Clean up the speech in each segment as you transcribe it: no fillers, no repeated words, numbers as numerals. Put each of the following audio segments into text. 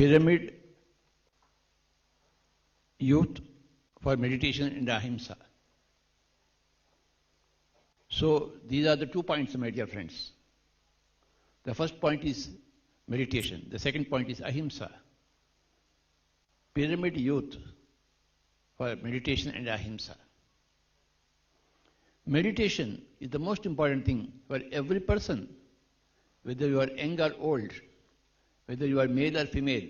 Pyramid, youth for meditation and ahimsa. So these are the 2 points, my dear friends. The first point is meditation. The second point is ahimsa. Pyramid, youth for meditation and ahimsa. Meditation is the most important thing for every person, whether you are young or old, whether you are male or female,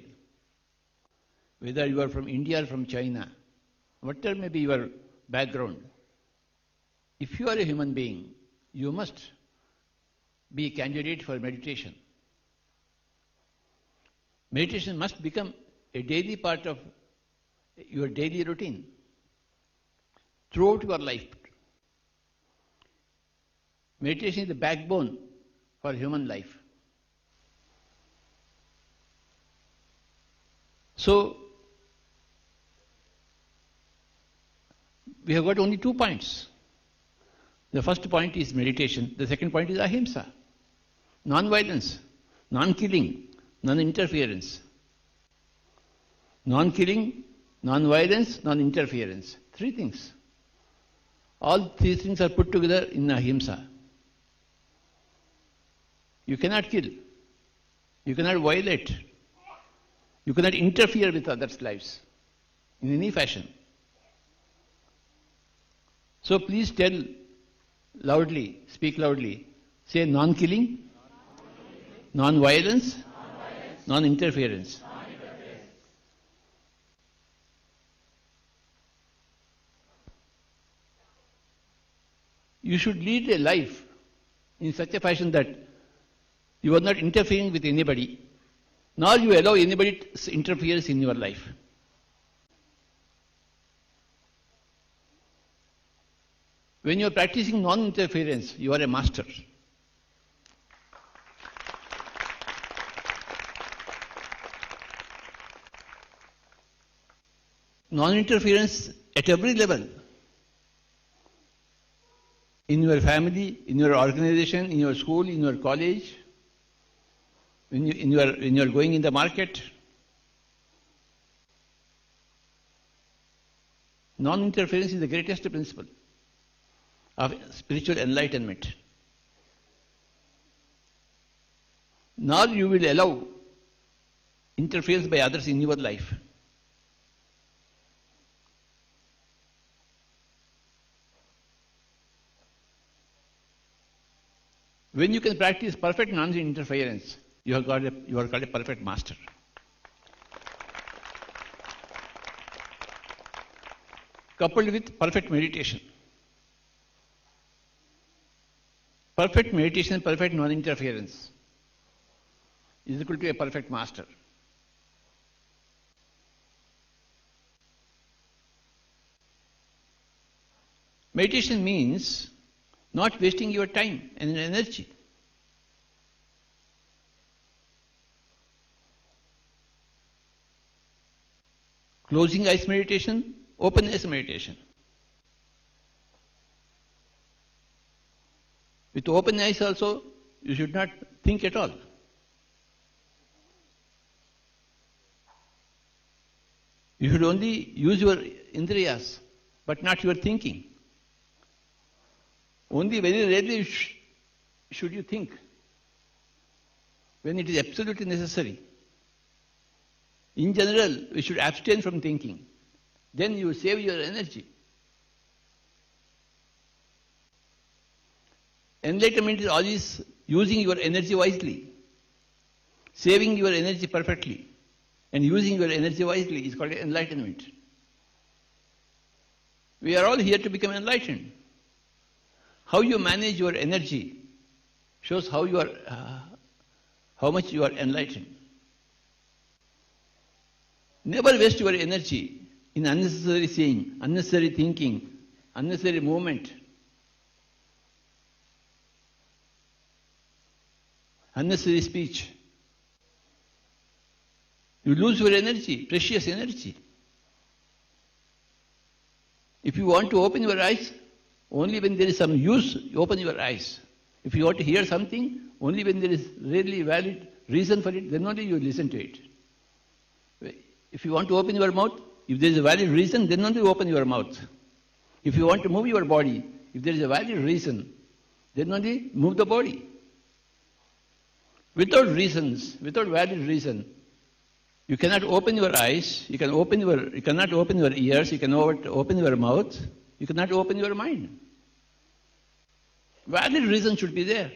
whether you are from India or from China, whatever may be your background. If you are a human being, you must be a candidate for meditation. Meditation must become a daily part of your daily routine throughout your life. Meditation is the backbone for human life. So, we have got only 2 points. The first point is meditation. The second point is ahimsa. Non-violence, non-killing, non-interference. Non-killing, non-violence, non-interference. 3 things. All 3 things are put together in ahimsa. You cannot kill. You cannot violate. You cannot interfere with others' lives in any fashion. So please tell loudly, speak loudly, say non-killing, non-violence, non-interference. You should lead a life in such a fashion that you are not interfering with anybody, nor you allow anybody to interfere in your life. When you are practicing non-interference, you are a master. Non-interference at every level. In your family, in your organization, in your school, in your college, when you are going in the market. Non-interference is the greatest principle of spiritual enlightenment. Nor you will allow interference by others in your life. When you can practice perfect non-interference, you are called a perfect master. Coupled with perfect meditation. Perfect meditation, perfect non-interference is equal to a perfect master. Meditation means not wasting your time and energy. Closing eyes meditation, open eyes meditation. With open eyes also, you should not think at all. You should only use your indriyas, but not your thinking. Only very rarely should you think, when it is absolutely necessary. In general, we should abstain from thinking. Then you save your energy. Enlightenment is always using your energy wisely, saving your energy perfectly, and using your energy wisely is called enlightenment. We are all here to become enlightened. How you manage your energy shows how much you are enlightened. Never waste your energy in unnecessary saying, unnecessary thinking, unnecessary movement, unnecessary speech. You lose your energy, precious energy. If you want to open your eyes, only when there is some use, you open your eyes. If you want to hear something, only when there is really valid reason for it, then only you listen to it. If you want to open your mouth, if there is a valid reason, then only open your mouth. If you want to move your body, if there is a valid reason, then only move the body. Without reasons, without valid reason, you cannot open your eyes, you cannot open your ears, you cannot open your mouth, you cannot open your mind. Valid reason should be there.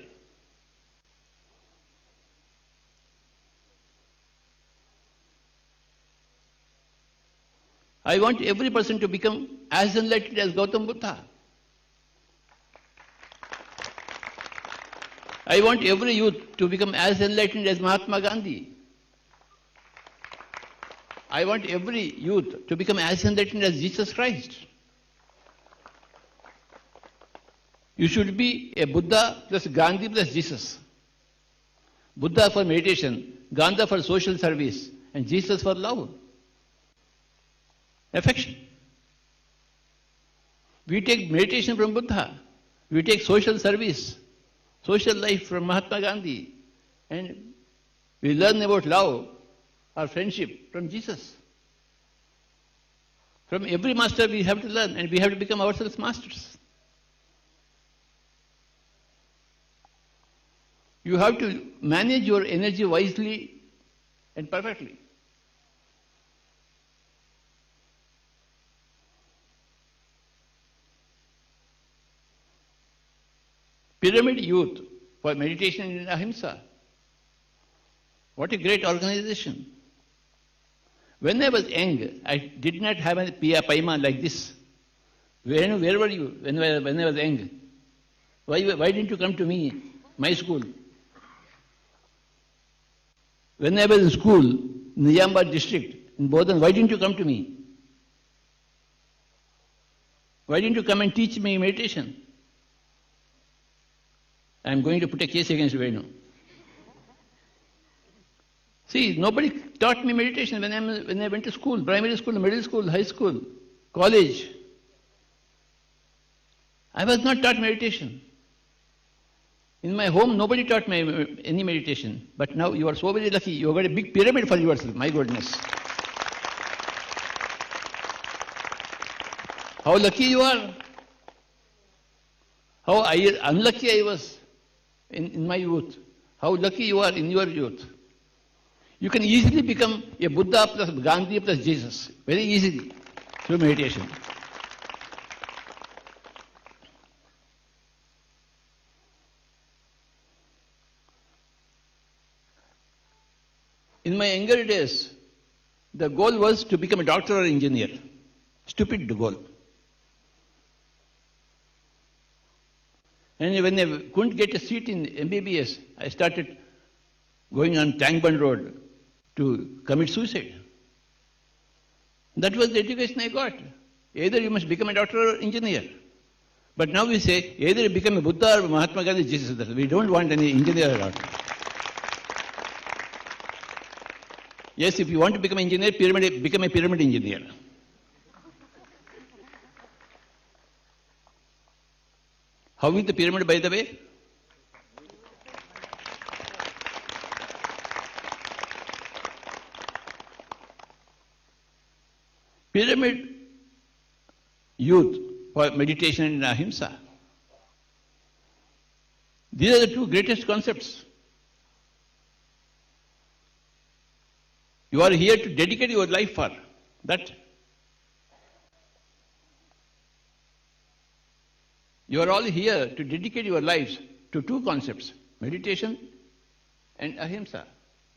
I want every person to become as enlightened as Gautam Buddha. I want every youth to become as enlightened as Mahatma Gandhi. I want every youth to become as enlightened as Jesus Christ. You should be a Buddha plus Gandhi plus Jesus. Buddha for meditation, Gandhi for social service, and Jesus for love. Affection. We take meditation from Buddha. We take social service, social life from Mahatma Gandhi. And we learn about love or friendship from Jesus. From every master we have to learn, and we have to become ourselves masters. You have to manage your energy wisely and perfectly. Pyramid Youth for Meditation in Ahimsa. What a great organization. When I was young, I did not have a paima like this. Where were you when I was young? Why didn't you come to me, my school? When I was in school, in Nizamabad district, in Bodhan, why didn't you come to me? Why didn't you come and teach me meditation? I am going to put a case against Venu. See, nobody taught me meditation when I went to school, primary school, middle school, high school, college. I was not taught meditation. In my home, nobody taught me any meditation. But now you are so very lucky. You have got a big pyramid for yourself. My goodness. How lucky you are. How unlucky I was in my youth. How lucky you are in your youth. You can easily become a Buddha plus Gandhi plus Jesus. Very easily through meditation. In my younger days, the goal was to become a doctor or engineer. Stupid goal. And when I couldn't get a seat in MBBS, I started going on Tangband Road to commit suicide. That was the education I got. Either you must become a doctor or engineer. But now we say, either you become a Buddha or Mahatma Gandhi, Jesus. We don't want any engineer or doctor. Yes, if you want to become an engineer, become a pyramid engineer. How is the pyramid, by the way? Pyramid youth for meditation in Ahimsa. These are the two greatest concepts. You are here to dedicate your life for that. You are all here to dedicate your lives to two concepts, meditation and ahimsa,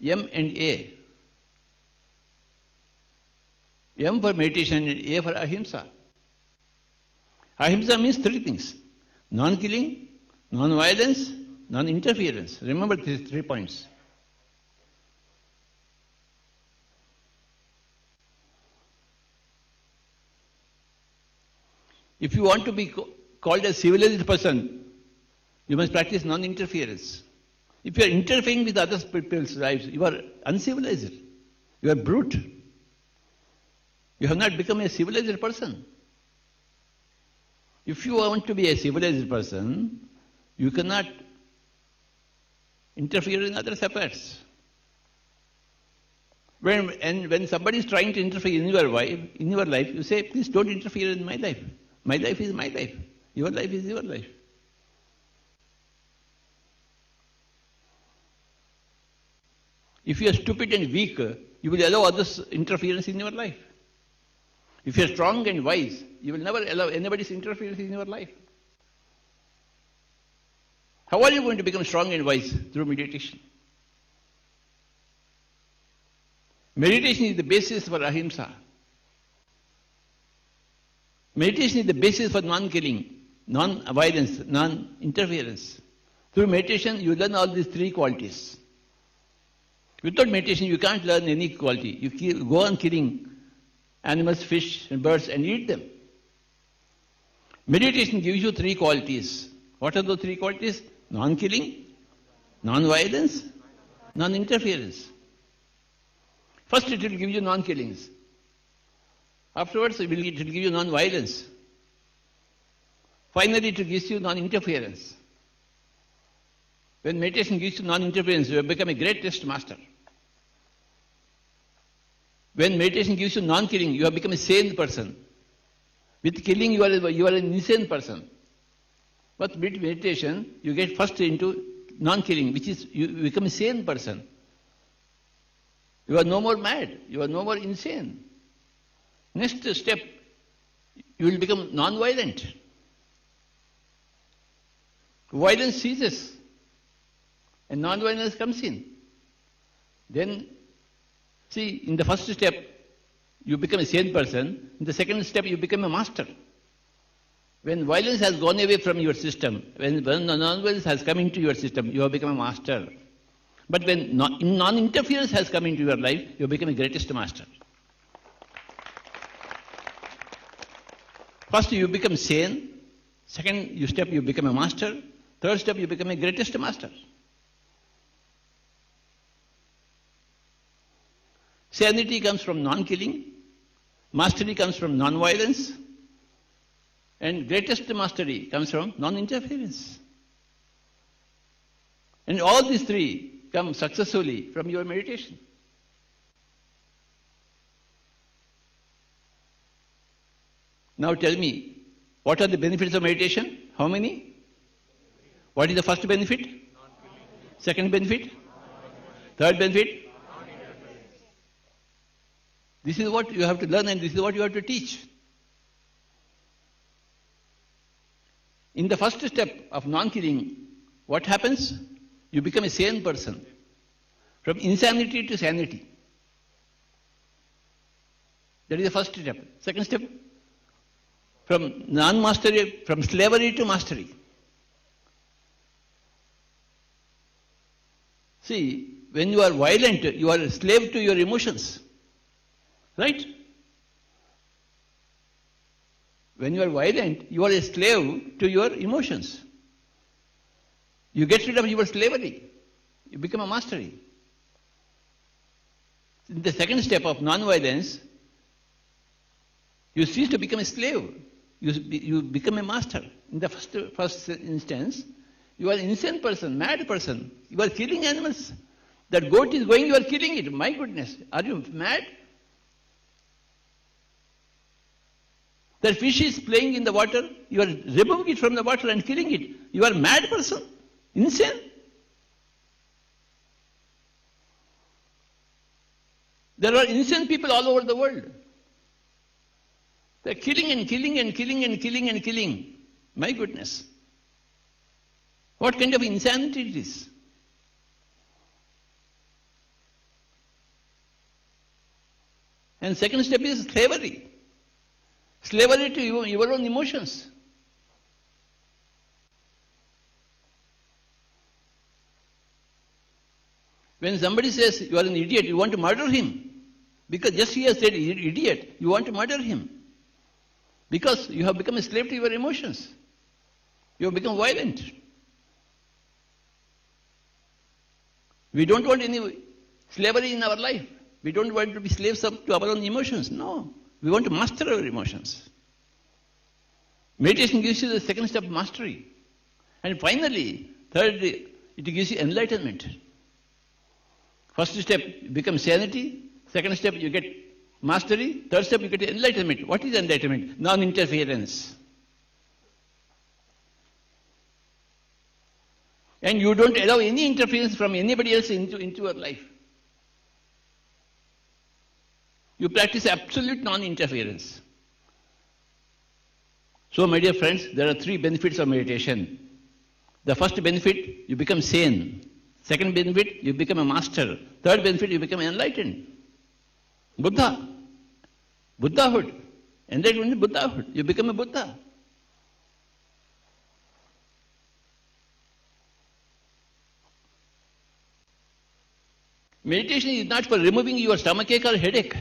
M and A. M for meditation and A for ahimsa. Ahimsa means three things: non-killing, non-violence, non-interference. Remember these 3 points. If you want to be called a civilized person, you must practice non-interference. If you are interfering with other people's lives, you are uncivilized. You are brute. You have not become a civilized person. If you want to be a civilized person, you cannot interfere in others' affairs. When somebody is trying to interfere in your life, you say, please don't interfere in my life. My life is my life. Your life is your life. If you are stupid and weak, you will allow others interference in your life. If you are strong and wise, you will never allow anybody's interference in your life. How are you going to become strong and wise? Through meditation. Meditation is the basis for ahimsa. Meditation is the basis for non-killing, non-violence, non-interference. Through meditation, you learn all these three qualities. Without meditation, you can't learn any quality. You go on killing animals, fish, and birds and eat them. Meditation gives you three qualities. What are those three qualities? Non-killing, non-violence, non-interference. First, it will give you non-killings. Afterwards, it will give you non-violence. Finally, it will give you non-interference. When meditation gives you non-interference, you have become a great test master. When meditation gives you non-killing, you have become a sane person. With killing, you are an insane person. But with meditation, you get first into non-killing, which is you become a sane person. You are no more mad. You are no more insane. Next step, you will become non-violent. Violence ceases and non-violence comes in. Then, see, in the first step, you become a sane person. In the second step, you become a master. When violence has gone away from your system, when non-violence has come into your system, you have become a master. But when non-interference has come into your life, you become a greatest master. First, you become sane. Second step, you become a master. Third step, you become a greatest master. Sanity comes from non-killing. Mastery comes from non-violence. And greatest mastery comes from non-interference. And all these three come successfully from your meditation. Now tell me, what are the benefits of meditation? How many? What is the first benefit? Second benefit? Third benefit? This is what you have to learn and this is what you have to teach. In the first step of non-killing, what happens? You become a sane person. From insanity to sanity. That is the first step. Second step, from non-mastery, from slavery to mastery. See, when you are violent, you are a slave to your emotions. Right? When you are violent, you are a slave to your emotions. You get rid of your slavery. You become a mastery. In the second step of non-violence, you cease to become a slave. You become a master. In the first instance, you are an insane person, mad person. You are killing animals. That goat is going, you are killing it. My goodness, are you mad? That fish is playing in the water, you are removing it from the water and killing it. You are a mad person, insane. There are insane people all over the world. They are killing and killing and killing and killing and killing. My goodness. What kind of insanity it is? And second step is slavery. Slavery to your own emotions. When somebody says you are an idiot, you want to murder him. Because just he has said idiot, you want to murder him. Because you have become a slave to your emotions. You have become violent. We don't want any slavery in our life. We don't want to be slaves to our own emotions. No. We want to master our emotions. Meditation gives you the second step, mastery. And finally, third, it gives you enlightenment. First step, you become sanity. Second step, you get mastery. Third step, you get enlightenment. What is enlightenment? Non-interference. And you don't allow any interference from anybody else into your life. You practice absolute non-interference. So, my dear friends, there are three benefits of meditation. The first benefit, you become sane. Second benefit, you become a master. Third benefit, you become enlightened. Buddha. Buddhahood. Enlightenment is Buddhahood. You become a Buddha. Meditation is not for removing your stomachache or headache.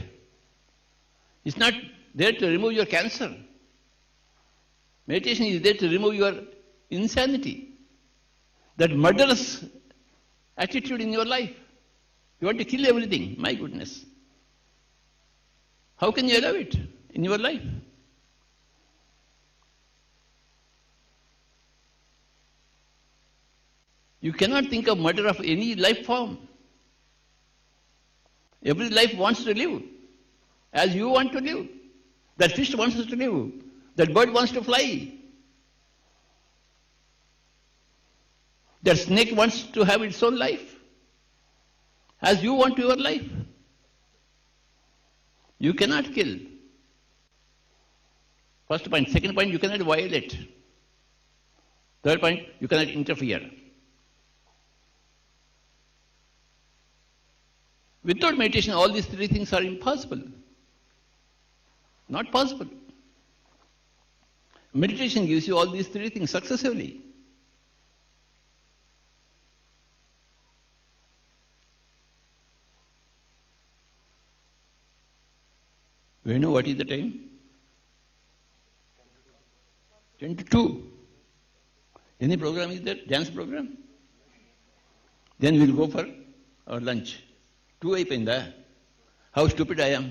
It's not there to remove your cancer. Meditation is there to remove your insanity, that murderous attitude in your life. You want to kill everything. My goodness. How can you allow it in your life? You cannot think of murder of any life form. Every life wants to live as you want to live. That fish wants to live. That bird wants to fly. That snake wants to have its own life as you want your life. You cannot kill. First point. Second point, you cannot violate. Third point, you cannot interfere. Without meditation, all these three things are impossible. Not possible. Meditation gives you all these three things successively. We know what is the time? 10 to 2. Any program is there? Dance program? Then we'll go for our lunch. 2 అయిపోయిందా? How stupid I am.